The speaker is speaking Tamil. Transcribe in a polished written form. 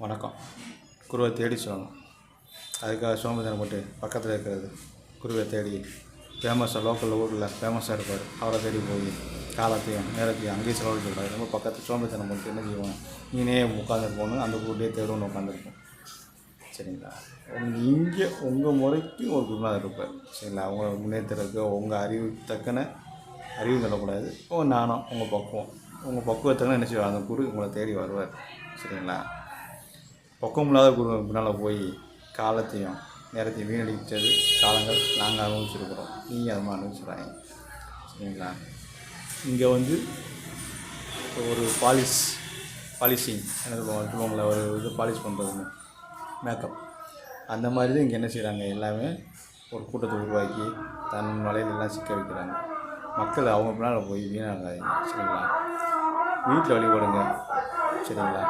வணக்கம். குருவை தேடி சொல்லணும். அதுக்காக சோம்பேறித்தனப்பட்டு பக்கத்தில் இருக்கிறது குருவை தேடி ஃபேமஸாக லோக்கல் ஊரில் ஃபேமஸாக இருப்பார். அவரை தேடி போய் காலத்தையும் நேரத்தையும் அங்கேயே செலவழிக்கக்கூடாது. ரொம்ப பக்கத்து சோம்பேறித்தனம் போட்டு என்ன செய்வோம், நீனே உட்காந்துருப்போன்னு அந்த ஊர்லேயே தேடுன்னு உட்காந்துருப்போம். சரிங்களா? இங்கே உங்கள் முறைக்கு ஒரு குருநாதர் இருப்பார். சரிங்களா? உங்களை முன்னேற்றத்துக்கு உங்கள் அறிவு தக்கன அறிவு சொல்லக்கூடாது, உங்கள் நாணம், உங்கள் பக்குவத்தக்கன என்ன செய்வார், அந்த குரு உங்களை தேடி வருவார். சரிங்களா? பக்குவம் இல்லாத குரு பின்னால் போய் காலத்தையும் நேரத்தையும் வீணடித்தது காலங்கள் நாங்கள் அனுபவிச்சிருக்கிறோம். நீங்கள் அது மாதிரி அனுபவிச்சுறாங்க. சரிங்களா? இங்கே ஒரு பாலிஷிங் என்ன சொல்லுவாங்கள, ஒரு இது பாலிஷ் பண்ணுறதுன்னு மேக்கப், அந்த மாதிரி தான் இங்கே என்ன செய்கிறாங்க, எல்லாமே ஒரு கூட்டத்தை உருவாக்கி தன் வலையிலெல்லாம் சிக்க வைக்கிறாங்க. மக்கள் அவங்க பின்னால் போய் வீணாகாதீங்க. சரிங்களா? வீட்டில் வழிபடுங்க. சரிங்களா?